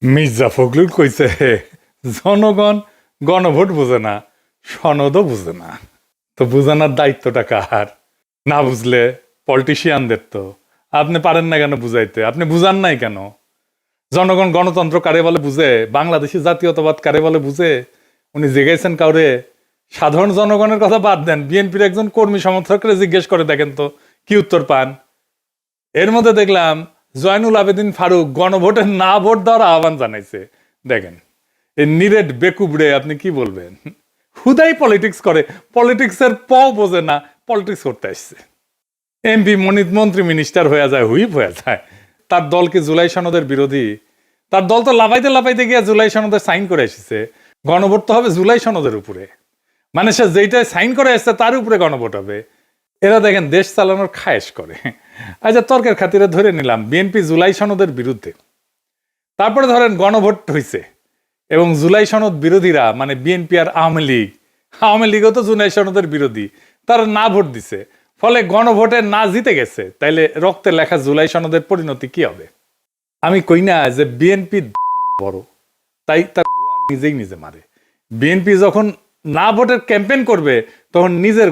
মির্জা ফখরুল কইছে জনগণ গণভোট বুঝে না, সনদও বুঝে না। তো বুঝানোর দায়িত্বটা কার? না বুঝলে পলিটিশিয়ানদের। তো আপনি পারেন না কেন বুঝাইতে? আপনি বুঝান নাই কেন? জনগণ গণতন্ত্র কারে বলে বুঝে, বাংলাদেশি জাতীয়তাবাদ কারে বলে বুঝে? উনি জিজ্ঞাসেন কাউরে? সাধারণ জনগণের কথা বাদ দেন, বিএনপির একজন কর্মী সমর্থকরা জিজ্ঞেস করে দেখেন তো কি উত্তর পান। এর মধ্যে দেখলাম জয়নুল আবেদিন ফারুক গণভোটের না ভোট দেওয়ার আহ্বান জানাইছে। দেখেন এই নিরেট বেকুবড়ে আপনি কি বলবেন? হুদাই পলিটিক্স করে, পলিটিক্সের বোঝে না, পলিটিক্স করতে আসছে। এমপি মন্ত্রী মিনিস্টার হয়ে যায়, হুইপ হয়ে যায়। তার দল কি জুলাই সনদের বিরোধী? তার দল তো লাফাইতে লাফাইতে গিয়ে জুলাই সনদে সাইন করে এসেছে। গণভোট তো হবে জুলাই সনদের উপরে, মানে সে যেইটাই সাইন করে এসছে তার উপরে গণভোট হবে। এরা দেখেন দেশ চালানোর খায়েশ করে। আচ্ছা, তর্কের খাতিরে ধরে নিলাম বিএনপি জুলাই সনদের বিরুদ্ধে, তারপরে ধরেন গণভোট হয়েছে এবং জুলাই সনদ বিরোধীরা মানে বিএনপি আর আওয়ামী লীগও তো জুলাই সনদের বিরোধী, তারা না ভোট দিছে, ফলে গণভোটে না জিতে গেছে। তাইলে রক্তে লেখা জুলাই সনদের পরিণতি কি হবে? আমি কই না যে বিএনপি বড়, তাই তার নিজেই নিজে মারে। বিএনপি যখন না ভোটের ক্যাম্পেইন করবে তখন নিজের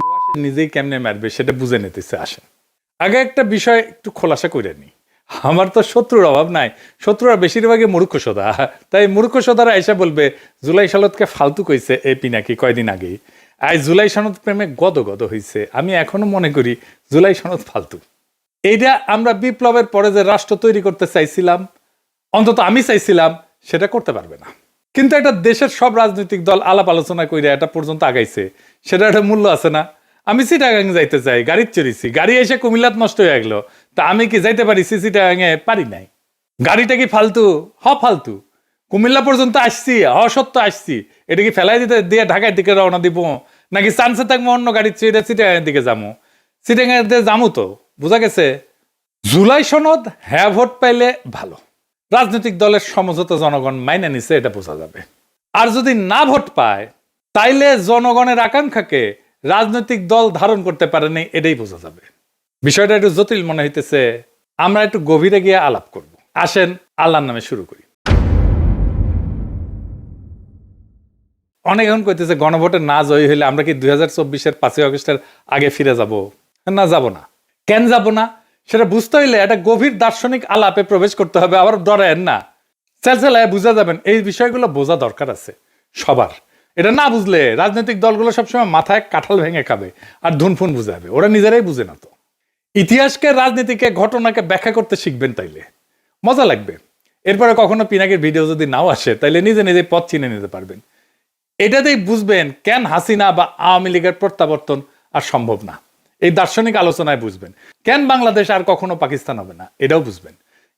নিজেই কেমনে মারবে সেটা বুঝে নিতেছে। আসেন আগে একটা বিষয় একটু খোলাসা করে নি। আমার তো শত্রুর অভাব নাই, শত্রুরা বেশিরভাগই মূর্খসোদা। তাই মূর্খসোদারা এসে বলবে জুলাই সনদকে ফালতু কইছে এই পিনাকি কয়দিন আগেই। আজ জুলাই সনদ প্রেমে গদ গদ হইছে। আমি এখনো মনে করি জুলাই সনদ ফালতু। এইটা আমরা বিপ্লবের পরে যে রাষ্ট্র তৈরি করতে চাইছিলাম, অন্তত আমি চাইছিলাম, সেটা করতে পারবে না। কিন্তু একটা দেশের সব রাজনৈতিক দল আলাপ আলোচনা করে এটা পর্যন্ত আগাইছে, সেটা একটা মূল্য আছে না? আমি চিটাগাং যাইতে চাই, গাড়ি চড়িছি, গাড়ি এসে কুমিল্লাত নষ্ট হয়ে গেলো, তা আমি কি যাইতে পারি? চিটাগাঙে পারি নাই। গাড়িটা কি ফালতু? ফালতু। কুমিল্লা পর্যন্ত আসছি, সত্য আসছি, এটা কি ফেলাই দিতে দিয়ে ঢাকার দিকে রওনা দিব, নাকি চান্সে থাকবো অন্য গাড়ি চেয়ে চিটাগাঙের দিকে যাবো? চিটাগাঙের দিকে যাবো তো। বোঝা গেছে জুলাই সনদ হ্যাঁ ভোট পাইলে ভালো, রাজনৈতিক দলের সমঝোতা জনগণ মাইনে নিছে, এটা বোঝা যাবে। আর যদি না ভোট পায় তাইলে জনগণের আকাঙ্ক্ষাকে রাজনৈতিক দল ধারণ করতে পারেনি, এটাই বোঝা যাবে। বিষয়টা একটু জটিল মনে হইতেছে, আমরা একটু গভীরে গিয়ে আলাপ করব। আসেন আল্লাহর নামে শুরু করি। অনেক এখন কইতেছে গণভোটে না জয়ী হইলে আমরা কি 2024-এর 5ই আগস্টের আগে ফিরে যাব? না, যাব না। কেন যাব না সেটা বুঝতে হইলে একটা গভীর দার্শনিক আলাপে প্রবেশ করতে হবে। আবার ডরেন না, চেলচেলায় বুঝা যাবেন। এই বিষয়গুলো বোঝা দরকার আছে সবার। এটা না বুঝলে রাজনৈতিক দলগুলো সবসময় মাথায় কাঁঠাল ভেঙে খাবে আর ধুনফুন বুঝাবে, ওরা নিজেরাই বুঝে না। তো ইতিহাসকে, রাজনীতিকে, ঘটনাকে ব্যাখ্যা করতে শিখবেন, তাইলে মজা লাগবে। এরপরে কখনো পিনাকির ভিডিও যদি নাও আসে তাইলে নিজে নিজে পথ চিনে নিতে পারবেন। এটাতেই বুঝবেন কেন হাসিনা বা আওয়ামী লীগের প্রত্যাবর্তন আর সম্ভব না। এই দার্শনিক আলোচনায় বুঝবেন কেন বাংলাদেশ আর কখনো পাকিস্তান হবে না, এটাও বুঝবেন।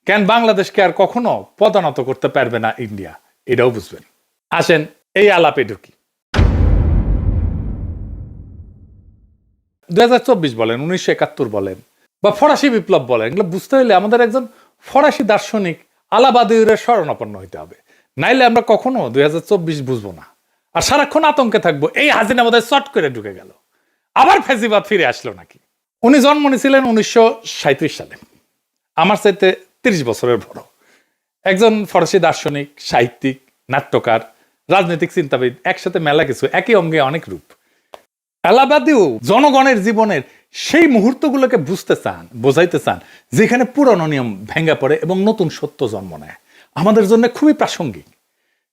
কেন বাংলাদেশকে আর কখনো পদানত করতে পারবে না ইন্ডিয়া, এটাও বুঝবেন। আসেন এই আলাপে ঢুকি। 2024 বলেন, 1971 বলেন, বা ফরাসি বিপ্লব বলেন, এগুলো বুঝতে হলে আমাদের একজন ফরাসি দার্শনিক আলাবাদিউরের শরণাপন্ন হইতে হবে, নাইলে আমরা কখনো 2024 বুঝবো না। আর সারাক্ষণ আতঙ্কে থাকবো এই হাসিনা বোধহয় চট করে ঢুকে গেল, আবার ফেসিবাদ ফিরে আসলো নাকি। উনি জন্ম নিয়েছিলেন 1937 সালে, আমার চাইতে 30 বছরের বড়। একজন ফরাসি দার্শনিক, সাহিত্যিক, নাট্যকার, রাজনৈতিক চিন্তাবিদ, একসাথে মেলা কিছু, একই অঙ্গে অনেক রূপ। এলাবাদিও জনগণের জীবনের সেই মুহূর্তগুলোকে বুঝতে চান, বোঝাইতে চান যেখানে পুরনো নিয়ম ভেঙে পড়ে এবং নতুন সত্য জন্ম নেয়। আমাদের জন্য খুবই প্রাসঙ্গিক।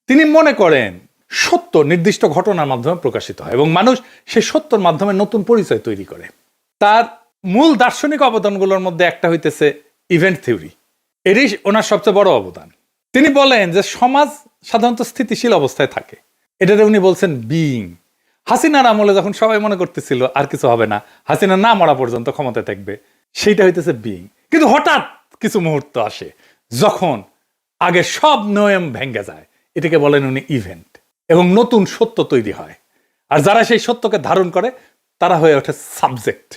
তিনি মনে করেন সত্য নির্দিষ্ট ঘটনার মাধ্যমে প্রকাশিত হয় এবং মানুষ সেই সত্যর মাধ্যমে নতুন পরিচয় তৈরি করে। তার মূল দার্শনিক অবদানগুলোর মধ্যে একটা হইতেছে ইভেন্ট থিওরি। এটাই ওনার সবচেয়ে বড় অবদান। তিনি বলেন যে সমাজ সাধারণত স্থিতিশীল অবস্থায় থাকে, এটাতে উনি বলছেন বিইং। হাসিনার আমলে যখন সবাই মনে করতেছিল আর কিছু হবে না, হাসিনা না মরা পর্যন্ত ক্ষমতায় থাকবে, সেইটা হইতেছে বিইং। কিন্তু হঠাৎ কিছু মুহূর্ত আসে যখন আগে সব নিয়ম ভেঙে যায়, এটাকে বলেন উনি ইভেন্ট, এবং নতুন সত্য তৈরি হয়। আর যারা সেই সত্যকে ধারণ করে তারা হয়ে ওঠে সাবজেক্ট।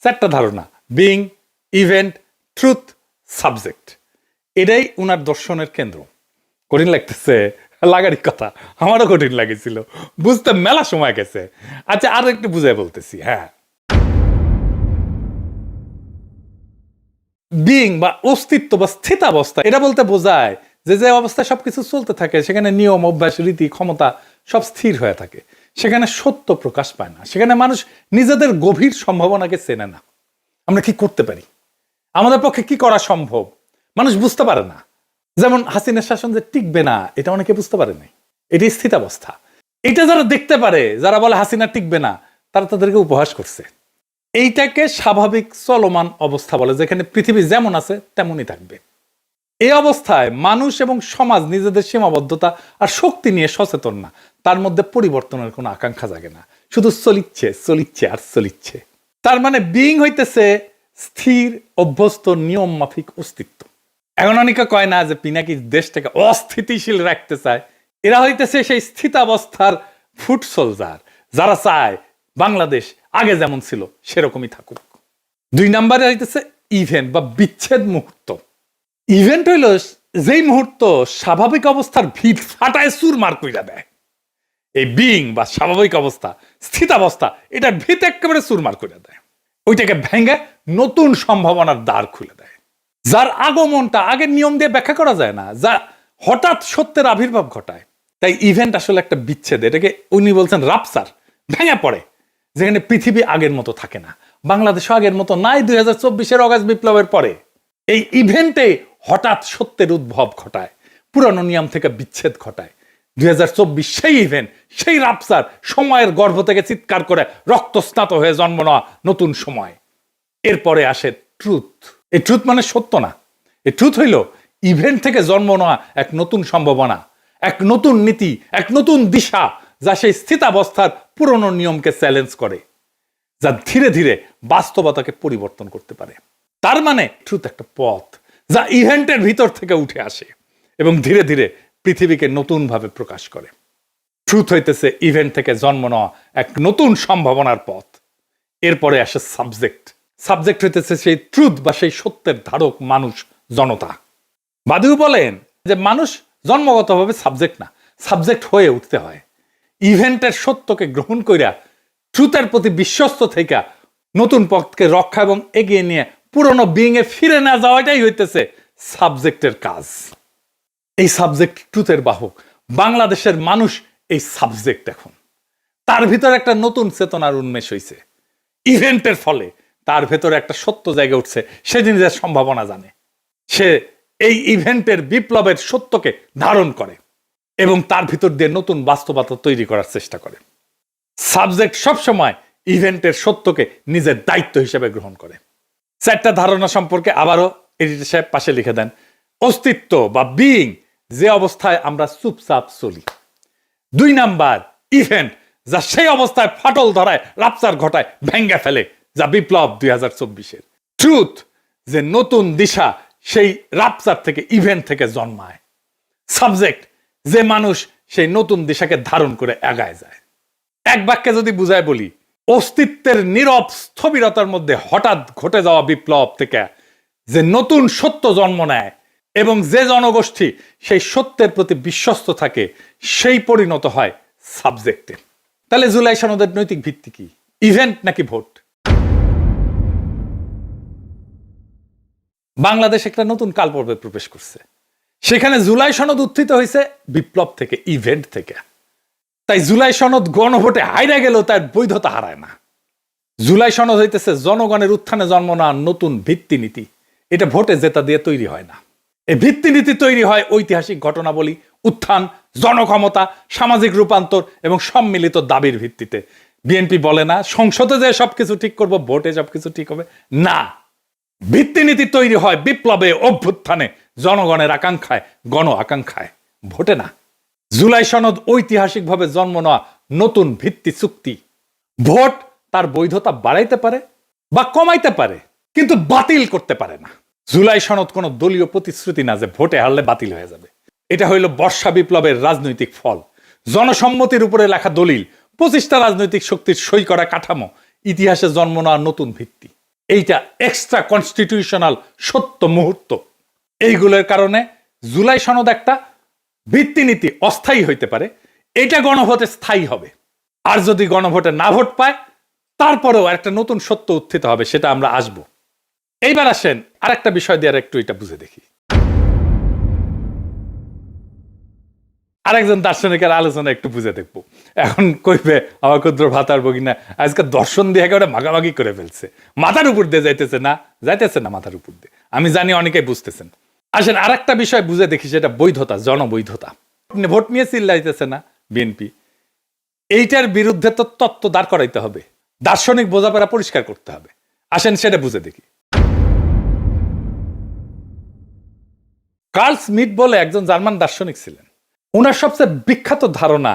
চারটা ধারণা: বিইং, ইভেন্ট, ট্রুথ, সাবজেক্ট। এটাই উনার দর্শনের কেন্দ্র। কঠিন লাগতেছে? লাগারই কথা, আমারও কঠিন লাগেছিল, বুঝতে মেলা সময় গেছে। আচ্ছা, আরো একটু বুঝাই বলতেছি। হ্যাঁ, বিইং বা অস্তিত্ব বা স্থিতাবস্থা, এটা বলতে বোঝায় যে যে অবস্থায় সবকিছু চলতে থাকে সেখানে নিয়ম অভ্যাস রীতি ক্ষমতা সব স্থির হয়ে থাকে, সেখানে সত্য প্রকাশ পায় না, সেখানে মানুষ নিজেদের গভীর সম্ভাবনাকে চেনে না। আমরা কি করতে পারি, আমাদের পক্ষে কি করা সম্ভব, মানুষ বুঝতে পারে না। যেমন হাসিনার শাসন যে টিকবে না, এটা অনেকে বুঝতে পারে নাই। এটি স্থিতাবস্থা। এটা যারা দেখতে পারে, যারা বলে হাসিনা টিকবে না, তারা তাদেরকে উপহাস করছে। এইটাকে স্বাভাবিক চলমান অবস্থা বলে, যেখানে পৃথিবী যেমন আছে তেমনই থাকবে। এই অবস্থায় মানুষ এবং সমাজ নিজেদের সীমাবদ্ধতা আর শক্তি নিয়ে সচেতন না, তার মধ্যে পরিবর্তনের কোনো আকাঙ্ক্ষা জাগে না, শুধু চলিচ্ছে চলিচ্ছে আর চলিচ্ছে। তার মানে বিইং হইতেছে স্থির অভ্যস্ত নিয়ম মাফিক অস্তিত্ব। এখন অনেকে কয় না যে পিনাকি দেশটাকে অস্থিতিশীল রাখতে চায়, এরা হইতেছে সেই স্থিতাবস্থার ফুট সোলজার, যারা চায় বাংলাদেশ আগে যেমন ছিল সেরকমই থাকুক। 2 নম্বরে হইতেছে ইভেন্ট বা বিচ্ছেদ মুহূর্ত। ইভেন্ট হইল যেই মুহূর্ত স্বাভাবিক অবস্থার ভিত ফাটায় চুরমার কইরা দেয়। এই বিইং বা স্বাভাবিক অবস্থা, স্থিতাবস্থা, এটার ভিত একেবারে চুরমার কইরা দেয়, ওইটাকে ভেঙে নতুন সম্ভাবনার দ্বার খুলে দেয়, যার আগমনটা আগের নিয়ম দিয়ে ব্যাখ্যা করা যায় না, যা হঠাৎ সত্যের আবির্ভাব ঘটায়। তাই ইভেন্ট আসলে একটা বিচ্ছেদ, এটাকে উনি বলছেন রাপসার, ভেঙে পড়ে, যেখানে পৃথিবী আগের মতো থাকে না, বাংলাদেশও আগের মতো নাই 2024-এর অগাস্ট বিপ্লবের পরে। এই ইভেন্টে হঠাৎ সত্যের উদ্ভব ঘটায়, পুরানো নিয়ম থেকে বিচ্ছেদ ঘটায়। 2024 সেই ইভেন্ট, সেই রাপসার, সময়ের গর্ভ থেকে চিৎকার করে রক্তস্নাত হয়ে জন্ম নেওয়া নতুন সময়। এরপরে আসে ট্রুথ। এই ট্রুথ মানে সত্য না, এই ট্রুথ হইল ইভেন্ট থেকে জন্ম নেওয়া এক নতুন সম্ভাবনা, এক নতুন নীতি, এক নতুন দিশা, যা সেই স্থিতাবস্থার পুরনো নিয়মকে চ্যালেঞ্জ করে, যা ধীরে ধীরে বাস্তবতাকে পরিবর্তন করতে পারে। তার মানে ট্রুথ একটা পথ, যা ইভেন্টের ভিতর থেকে উঠে আসে এবং ধীরে ধীরে পৃথিবীকে নতুনভাবে প্রকাশ করে। ট্রুথ হইতেছে ইভেন্ট থেকে জন্ম নেওয়া এক নতুন সম্ভাবনার পথ। এরপরে আসে সাবজেক্ট। সাবজেক্ট হইতেছে সেই ট্রুথ বা সেই সত্যের ধারক, মানুষ, জনতা। বাদিউ বলেন যে মানুষ জন্মগতভাবে সাবজেক্ট না, সাবজেক্ট হয়ে উঠতে হয়। ইভেন্টের সত্যকে গ্রহণ কইরা ট্রুথের প্রতি বিশ্বস্ত থেকে নতুন পথকে রক্ষা এবং এগিয়ে নিয়ে পুরনো বিইং এ ফিরে না যাওয়াটাই হইতেছে সাবজেক্টের কাজ। এই সাবজেক্ট ট্রুথের বাহক, বাংলাদেশের মানুষ এই সাবজেক্ট। এখন তার ভিতরে একটা নতুন চেতনার উন্মেষ হইছে ইভেন্টের ফলে, তার ভেতরে একটা সত্য জায়গা উঠছে, সে জিনিসের সম্ভাবনা জানে, সে এই ইভেন্টের বিপ্লবের সত্যকে ধারণ করে এবং তার ভিতর দিয়ে নতুন বাস্তবতা তৈরি করার চেষ্টা করে। সাবজেক্ট সবসময় ইভেন্টের সত্যকে নিজের দায়িত্ব হিসেবে গ্রহণ করে। 4টা ধারণা সম্পর্কে আবারও এডিটর সাহেব পাশে লিখে দেন। অস্তিত্ব বা বিইং, যে অবস্থায় আমরা চুপচাপ চলি। 2 নাম্বার ইভেন্ট, যা সেই অবস্থায় ফাটল ধরায়, রাপচার ঘটায়, ভেঙ্গে ফেলে, যা বিপ্লব 2024-এর। ট্রুথ, যে নতুন দিশা সেই রাপচার থেকে, ইভেন্ট থেকে জন্মায়। সাবজেক্ট, যে মানুষ সেই নতুন দিশাকে ধারণ করে এগায় যায়। এক বাক্যে যদি বুঝায় বলি, অস্তিত্বের নীরব স্থবিরতার মধ্যে হঠাৎ ঘটে যাওয়া বিপ্লব থেকে যে নতুন সত্য জন্ম নেয় এবং যে জনগোষ্ঠী সেই সত্যের প্রতি বিশ্বস্ত থাকে, সেই পরিণত হয় সাবজেক্টে। তাহলে জুলাই সনদের নৈতিক ভিত্তি কি, ইভেন্ট নাকি ভোট? বাংলাদেশ একটা নতুন কালপর্বে প্রবেশ করছে, সেখানে জুলাই সনদ উত্থিত হয়েছে বিপ্লব থেকে, ইভেন্ট থেকে। তাই জুলাই সনদ গণভোটে হাইরা গেলেও তার বৈধতা হারায় না। জুলাই সনদ হইতেছে জনগণের উত্থানে জন্ম নেওয়া নতুন ভিত্তিনীতি। এটা ভোটে জেতা দিয়ে তৈরি হয় না। এই ভিত্তিনীতি তৈরি হয় ঐতিহাসিক ঘটনাবলী, উত্থান, জনক্ষমতা, সামাজিক রূপান্তর এবং সম্মিলিত দাবির ভিত্তিতে। বিএনপি বলে না সংসদে যে সবকিছু ঠিক করব, ভোটে সবকিছু ঠিক হবে না। ভিত্তিনীতি তৈরি হয় বিপ্লবে, অভ্যুত্থানে, জনগণের আকাঙ্ক্ষায়, গণ আকাঙ্ক্ষায়, ভোটে না। জুলাই সনদ ঐতিহাসিকভাবে জন্ম নেওয়া নতুন ভিত্তি চুক্তি। ভোট তার বৈধতা বাড়াইতে পারে বা কমাইতে পারে, কিন্তু বাতিল করতে পারে না। জুলাই সনদ কোনো দলীয় প্রতিশ্রুতি না যে ভোটে হারলে বাতিল হয়ে যাবে। এটা হইল বর্ষা বিপ্লবের রাজনৈতিক ফল, জনসম্মতির উপরে লেখা দলিল, 25টা রাজনৈতিক শক্তির সই করা কাঠামো, ইতিহাসে জন্ম নেওয়া নতুন ভিত্তি। এইটা এক্সট্রা কনস্টিটিউশনাল সত্য মুহূর্ত। এইগুলোর কারণে জুলাই সনদ একটা ভিত্তিনীতি অস্থায়ী হইতে পারে, এটা গণভোটে স্থায়ী হবে। আর যদি গণভোটে না ভোট পায়, তারপরেও একটা নতুন সত্য উত্থিত হবে, সেটা আমরা আসব। এইবার আসেন আর একটা বিষয় দিয়ে আর একটু এটা বুঝে দেখি। আরেকজন দার্শনিকের আলোচনা একটু বুঝে দেখবো। এখন কইবে আমার ক্ষুদ্র ভাতার বগিনা আজকে দর্শন দিয়ে একেবারে মাগামাগি করে ফেলছে, মাথার উপর দিয়ে যাইতেছে না, মাথার উপর দিয়ে। আমি জানি অনেকেই বুঝতেছেন। আসেন আর একটা বিষয় বুঝে দেখি, সেটা বৈধতা, জনবৈধতা। ভোট নিয়ে চিল্লাইতেছে না বিএনপি, এইটার বিরুদ্ধে তো তত্ত্ব দাঁড় করাইতে হবে, দার্শনিক বোঝাপড়া পরিষ্কার করতে হবে। আসেন সেটা বুঝে দেখি। কার্ল স্মিথ বলে একজন জার্মান দার্শনিক ছিলেন। ওনার সবচেয়ে বিখ্যাত ধারণা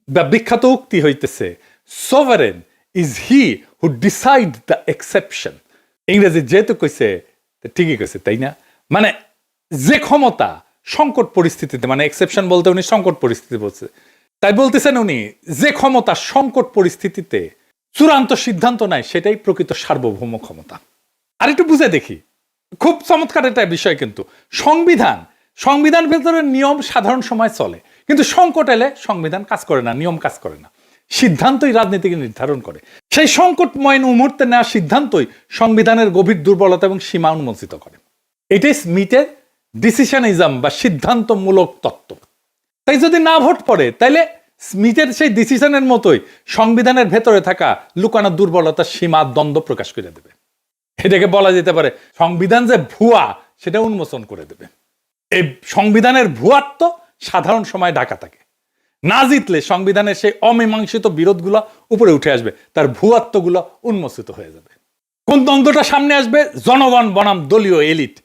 বা বিখ্যাত উক্তি হইতেছে, sovereign is he who decide the exception. ইংরেজি যেহেতু কইছে ঠিকই কইছে, তাই না? মানে যে ক্ষমতা সংকট পরিস্থিতিতে, মানে এক্সেপশন বলতে উনি সংকট পরিস্থিতি বলছে, তাই বলতেছেন উনি যে ক্ষমতা সংকট পরিস্থিতিতে চূড়ান্ত সিদ্ধান্ত নেয় সেটাই প্রকৃত সার্বভৌম ক্ষমতা। আর একটু বুঝে দেখি, খুব চমৎকার একটা বিষয়। কিন্তু সংবিধান ভেতরে নিয়ম সাধারণ সময় চলে, কিন্তু সংকট এলে সংবিধান কাজ করে না, নিয়ম কাজ করে না, সিদ্ধান্তই রাজনীতিকে নির্ধারণ করে। সেই সংকটময় মুহূর্তে নেওয়া সিদ্ধান্তই সংবিধানের গভীর দুর্বলতা এবং সীমা উন্মোচিত করে। এটাই স্মিথের ডিসিশনিজম বা সিদ্ধান্তমূলক তত্ত্ব। তাই যদি না ভোট পড়ে, তাইলে স্মিথের সেই ডিসিশনের মতোই সংবিধানের ভেতরে থাকা লুকানো দুর্বলতা, সীমা, দ্বন্দ্ব প্রকাশ করে দেবে। এটাকে বলা যেতে পারে সংবিধান যে ভুয়া সেটা উন্মোচন করে দেবে। এই সংবিধানের ভুয়াত্ব সাধারণ সময় ঢাকা থাকে, না জিতলে সংবিধানের সেই অমীমাংসিত বিরোধগুলো উপরে উঠে আসবে, তার ভুয়াত্বগুলো উন্মোচিত হয়ে যাবে। কোন দ্বন্দ্বটা সামনে আসবে? জনগণ বনাম দলীয় এলিট,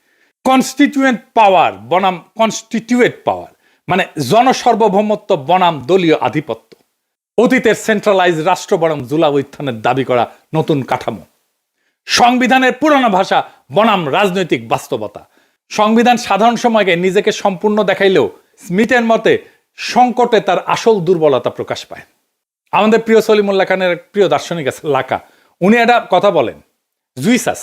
কনস্টিটিউয়েন্ট পাওয়ার বনাম কনস্টিটিউয়েট পাওয়ার, মানে জনসার্বভৌমত্ব বনাম দলীয় আধিপত্য, অতীতের সেন্ট্রালাইজ রাষ্ট্র বনাম জুলাই উত্থানের দাবি করা নতুন কাঠামো, সংবিধানের পুরনো ভাষা বনাম রাজনৈতিক বাস্তবতা। সংবিধান সাধারণ সময়কে নিজেকে সম্পূর্ণ দেখাইলেও স্মিথের মতে সংকটে তার আসল দুর্বলতা প্রকাশ পায়। আমাদের প্রিয় সলিমুল্লাহ খানের প্রিয় দার্শনিক আছে লাকা, উনি একটা কথা বলেন, জুইসাস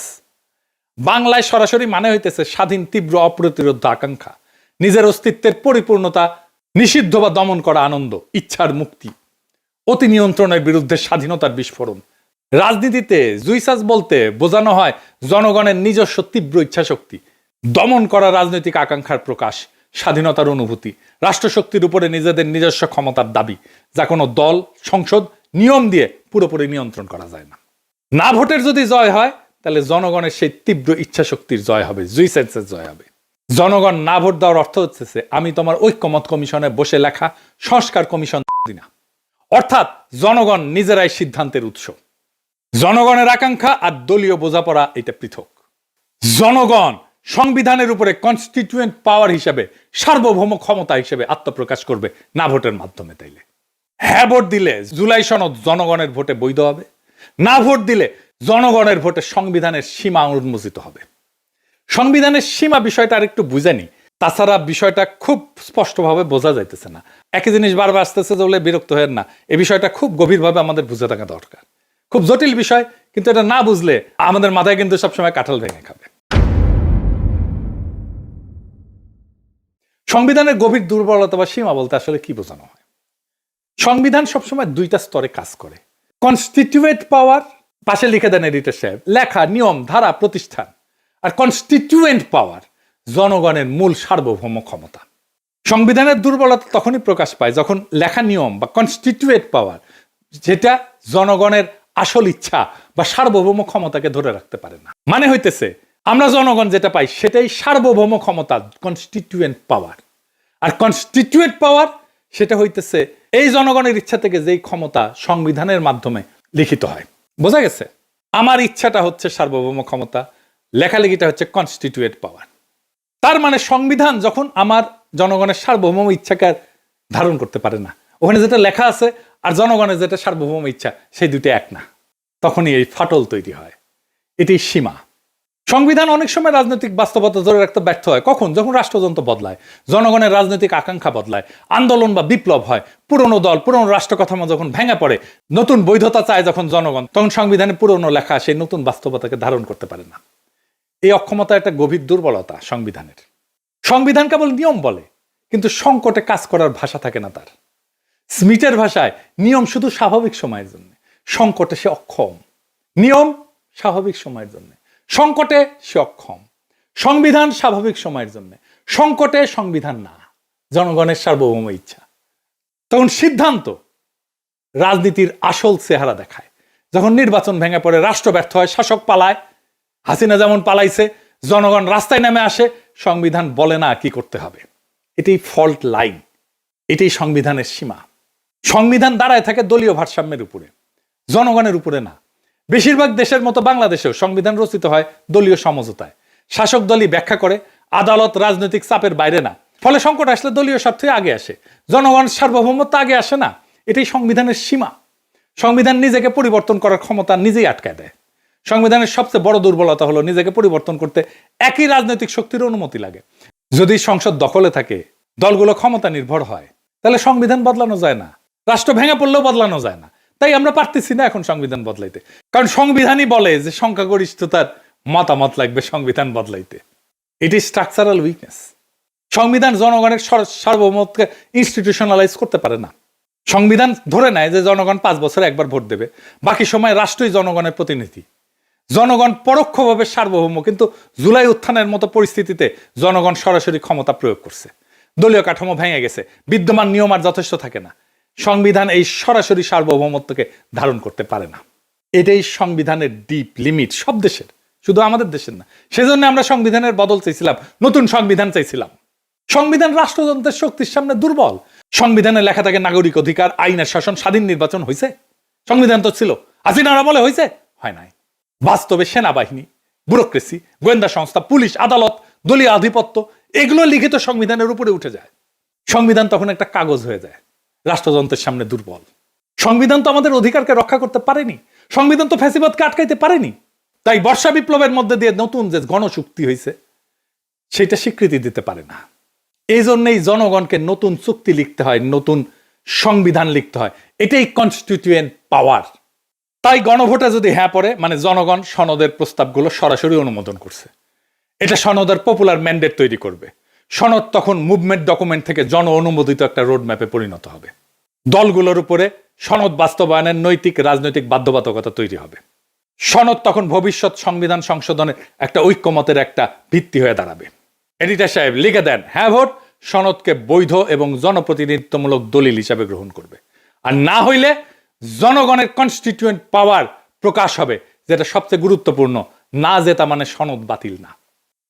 বাংলায় সরাসরি মানে হইতেছে স্বাধীন, তীব্র, অপ্রতিরোধ আকাঙ্ক্ষা, নিজের অস্তিত্বের পরিপূর্ণতা নিষিদ্ধ বা দমন করা আনন্দ, ইচ্ছার মুক্তি, অতি নিয়ন্ত্রণের বিরুদ্ধে স্বাধীনতার বিস্ফোরণ। রাজনীতিতে জুইসাস বলতে বোঝানো হয় জনগণের নিজস্ব তীব্র ইচ্ছাশক্তি, দমন করা রাজনৈতিক আকাঙ্ক্ষার প্রকাশ, স্বাধীনতার অনুভূতি, রাষ্ট্রশক্তির উপরে নিজেদের নিজস্ব ক্ষমতার দাবি, যা কোনো দল, সংসদ, নিয়ম দিয়ে পুরোপুরি নিয়ন্ত্রণ করা যায় না। না ভোটের যদি জয় হয়, তাহলে জনগণের সেই তীব্র ইচ্ছাশক্তির জয় হবে, জুইসাসের জয় হবে। জনগণ না ভোট দেওয়ার অর্থ হচ্ছে আমি তোমার ঐক্যমত কমিশনে বসে লেখা সংস্কার কমিশন দিনা, অর্থাৎ জনগণ নিজেরাই সিদ্ধান্তের উৎস। জনগণের আকাঙ্ক্ষা আর দলীয় বোঝাপড়া এটা পৃথক। জনগণ সংবিধানের উপরে কনস্টিটিউয়েন্ট পাওয়ার হিসেবে, সার্বভৌম ক্ষমতা হিসেবে আত্মপ্রকাশ করবে না ভোটের মাধ্যমে। তাইলে হ্যাঁ ভোট দিলে জুলাই সনদ জনগণের ভোটে বৈধ হবে, না ভোট দিলে জনগণের ভোটে সংবিধানের সীমা উন্মোচিত হবে। সংবিধানের সীমা বিষয়টা আর একটু বুঝেনি, তাছাড়া বিষয়টা খুব স্পষ্টভাবে বোঝা যাইতেছে না। একই জিনিস বারবার আসতেছে বলে বিরক্ত হয় না, এই বিষয়টা খুব গভীরভাবে আমাদের বুঝে থাকা দরকার। খুব জটিল বিষয়, কিন্তু এটা না বুঝলে আমাদের মাথায় কিন্তু সবসময় কাঁঠাল ভেঙে খাবে। সংবিধানের গভীর দুর্বলতা বা সীমা বলতে আসলে কি বোঝানো হয়? সংবিধান সবসময় দুইটা স্তরে কাজ করে। কনস্টিটিউয়েন্ট পাওয়ার, পাশে লিখে দেন এডিটর সাহেব, লেখা, নিয়ম, ধারা, প্রতিষ্ঠান। আর কনস্টিটিউয়েন্ট পাওয়ার, জনগণের মূল সার্বভৌম ক্ষমতা। সংবিধানের দুর্বলতা তখনই প্রকাশ পায় যখন লেখা নিয়ম বা কনস্টিটিউয়েন্ট পাওয়ার, যেটা জনগণের আসল ইচ্ছা বা সার্বভৌম ক্ষমতাকে ধরে রাখতে পারে না। মানে হইতেছে আমরা জনগণ যেটা পাই সেটাই সার্বভৌম ক্ষমতা, কনস্টিটিউয়েন্ট পাওয়ার। আর কনস্টিটিউয়েন্ট পাওয়ার সেটা হইতেছে এই জনগণের ইচ্ছা থেকে যেই ক্ষমতা সংবিধানের মাধ্যমে লিখিত হয়। বোঝা গেছে? আমার ইচ্ছাটা হচ্ছে সার্বভৌম ক্ষমতা, লেখালেখিটা হচ্ছে কনস্টিটিউয়েন্ট পাওয়ার। তার মানে সংবিধান যখন আমার জনগণের সার্বভৌম ইচ্ছাকে ধারণ করতে পারে না, ওখানে যেটা লেখা আছে আর জনগণের যেটা সার্বভৌম ইচ্ছা, সেই দুটো এক না, তখনই এই ফাটল তৈরি হয়। এটি সীমা। সংবিধান অনেক সময় রাজনৈতিক বাস্তবতা ধরে রাখতে ব্যর্থ হয়। কখন? যখন রাষ্ট্রযন্ত্র বদলায়, জনগণের রাজনৈতিক আকাঙ্ক্ষা বদলায়, আন্দোলন বা বিপ্লব হয়, পুরনো দল, পুরনো রাষ্ট্র কাঠামো যখন ভেঙে পড়ে, নতুন বৈধতা চায় যখন জনগণ, তখন সংবিধানে পুরনো লেখা সেই নতুন বাস্তবতাকে ধারণ করতে পারে না। এই অক্ষমতা একটা গভীর দুর্বলতা সংবিধানের। সংবিধান কেবল নিয়ম বলে, কিন্তু সংকটে কাজ করার ভাষা থাকে না তার। স্মিথের ভাষায় নিয়ম শুধু স্বাভাবিক সময়ের জন্য, সংকটে সে অক্ষম। নিয়ম স্বাভাবিক সময়ের জন্য, সংকটে সে অক্ষম। সংবিধান স্বাভাবিক সময়ের জন্য, সংকটে সংবিধান না, জনগণের সার্বভৌম ইচ্ছা। তখন সিদ্ধান্ত রাজনীতির আসল চেহারা দেখায়। যখন নির্বাচন ভেঙে পড়ে, রাষ্ট্র ব্যর্থ হয়, শাসক পালায়, হাসিনা যেমন পালাইছে, জনগণ রাস্তায় নেমে আসে, সংবিধান বলে না কি করতে হবে। এটাই ফল্ট লাইন, এটাই সংবিধানের সীমা। সংবিধান দাঁড়ায় থাকে দলীয় ভারসাম্যের উপরে, জনগণের উপরে না। বেশিরভাগ দেশের মতো বাংলাদেশেও সংবিধান রচিত হয় দলীয় সমঝোতায়। শাসক দলই ব্যাখ্যা করে, আদালত রাজনৈতিক চাপের বাইরে না। ফলে সংকট আসলে দলীয় স্বার্থে আগে আসে, জনগণ সার্বভৌমত্ব আগে আসে না। এটাই সংবিধানের সীমা। সংবিধান নিজেকে পরিবর্তন করার ক্ষমতা নিজেই আটকায় দেয়। সংবিধানের সবচেয়ে বড় দুর্বলতা হলো নিজেকে পরিবর্তন করতে একই রাজনৈতিক শক্তির অনুমতি লাগে। যদি সংসদ দখলে থাকে, দলগুলো ক্ষমতা নির্ভর হয়, তাহলে সংবিধান বদলানো যায় না। রাষ্ট্র ভেঙে পড়লেও বদলানো যায় না। তাই আমরা পারতেছি না এখন সংবিধান বদলাইতে, কারণ সংবিধানই বলে যে সংখ্যাগরিষ্ঠতার মতামত লাগবে সংবিধান বদলাইতে। এটি স্ট্রাকচারাল উইকনেস। সংবিধান জনগণের সার্বভৌমত্বকে ইনস্টিটিউশনালাইজ করতে পারে না। সংবিধান ধরে নেয় যে জনগণ 5 বছরে একবার ভোট দেবে, বাকি সময় রাষ্ট্রই জনগণের প্রতিনিধি। জনগণ পরোক্ষভাবে সার্বভৌম, কিন্তু জুলাই উত্থানের মতো পরিস্থিতিতে জনগণ সরাসরি ক্ষমতা প্রয়োগ করছে। দলীয় কাঠামো ভেঙে গেছে, বিদ্যমান নিয়ম আর যথেষ্ট থাকে না। সংবিধান এই সরাসরি সার্বভৌমত্বকে ধারণ করতে পারে না। এটাই সংবিধানের ডিপ লিমিট, সব দেশের, শুধু আমাদের দেশের না। সেজন্য আমরা সংবিধানের বদল চাইছিলাম, নতুন সংবিধান চাইছিলাম। সংবিধান রাষ্ট্রযন্ত্রের শক্তির সামনে দুর্বল। সংবিধানে লেখা থাকে নাগরিক অধিকার, আইনের শাসন, স্বাধীন নির্বাচন। হয়েছে? সংবিধান তো ছিল, হাসিনারা বলে হয়েছে, হয় নাই। বাস্তবে সেনাবাহিনী, ব্যুরোক্রেসি, গোয়েন্দা সংস্থা, পুলিশ, আদালত, দলীয় আধিপত্য, এগুলো লিখিত সংবিধানের উপরে উঠে যায়। সংবিধান তখন একটা কাগজ হয়ে যায়, রাষ্ট্রযন্ত্রের সামনে দুর্বল। সংবিধান তো আমাদের অধিকারকে রক্ষা করতে পারেনি, সংবিধান তো ফ্যাসিবাদকে আটকাইতে পারেনি। তাই বর্ষা বিপ্লবের মধ্যে দিয়ে নতুন যে গণচুক্তি হয়েছে, সেটা স্বীকৃতি দিতে পারে না। এই জন্যই জনগণকে নতুন চুক্তি লিখতে হয়, নতুন সংবিধান লিখতে হয়। এটাই কনস্টিটিউয়েন্ট পাওয়ার। তাই গণভোটে যদি হ্যাঁ পড়ে, মানে জনগণ সনদের প্রস্তাবগুলো সরাসরি অনুমোদন করছে, এটা সনদের পপুলার ম্যান্ডেট তৈরি করবে। সনদ তখন মুভমেন্ট ডকুমেন্ট থেকে জন অনুমোদিত একটা রোড ম্যাপে পরিণত হবে। দলগুলোর উপরে সনদ বাস্তবায়নের নৈতিক রাজনৈতিক বাধ্যবাধকতা তৈরি হবে। সনদ তখন ভবিষ্যৎ সংবিধান সংশোধনের একটা ঐক্যমতের একটা ভিত্তি হয়ে দাঁড়াবে। এডিটর সাহেব লিখে দেন, হ্যাঁ ভোট সনদকে বৈধ এবং জনপ্রতিনিধিত্বমূলক দলিল হিসাবে গ্রহণ করবে। আর না হইলে জনগণের কনস্টিটিউয়েন্ট পাওয়ার প্রকাশ হবে, যেটা সবচেয়ে গুরুত্বপূর্ণ। না জেতা মানে সনদ বাতিল না।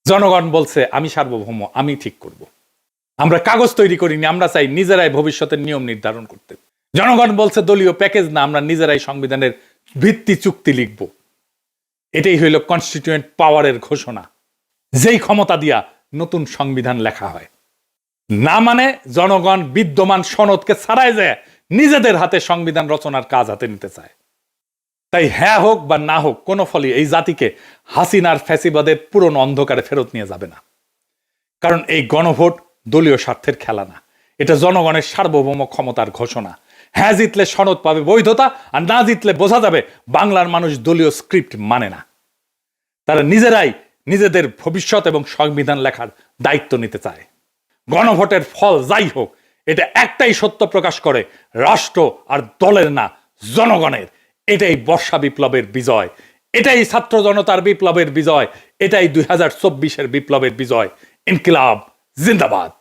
জনগণ বলছে আমি সার্বভৌম, আমি ঠিক করব। আমরা কাগজ তৈরি করিনি, আমরা চাই নিজেরাই ভবিষ্যতের নিয়ম নির্ধারণ করতে। জনগণ বলছে দলীয় প্যাকেজ না, আমরা নিজেরাই সংবিধানের ভিত্তি চুক্তি লিখব। এটাই হইল কনস্টিটিউয়েন্ট পাওয়ারের ঘোষণা, যেই ক্ষমতা দিয়া নতুন সংবিধান লেখা হয়। না মানে জনগণ বিদ্যমান সনদকে ছাড়াই যায় নিজেদের হাতে সংবিধান রচনার কাজ হাতে নিতে চায়। তাই হ্যাঁ হোক বা না হোক, কোনো ফলই এই জাতিকে হাসিনার ফ্যাসিবাদের পুরনো অন্ধকারে ফেরত নিয়ে যাবে না। কারণ এই গণভোট দলীয় স্বার্থের খেলা না, এটা জনগণের সার্বভৌম ক্ষমতার ঘোষণা। হ্যাঁ জিতলে সনদ পাবে বৈধতা, আর না জিতলে বোঝা যাবে বাংলার মানুষ দলীয় স্ক্রিপ্ট মানে না। তারা নিজেরাই নিজেদের ভবিষ্যৎ এবং সংবিধান লেখার দায়িত্ব নিতে চায়। গণভোটের ফল যাই হোক, এটা একটাই সত্য প্রকাশ করে, রাষ্ট্র আর দলের না, জনগণের। এটাই বর্ষা বিপ্লবের বিজয়, এটাই ছাত্র জনতার বিপ্লবের বিজয়, এটাই 2024-এর বিপ্লবের বিজয়। ইনকিলাব জিন্দাবাদ।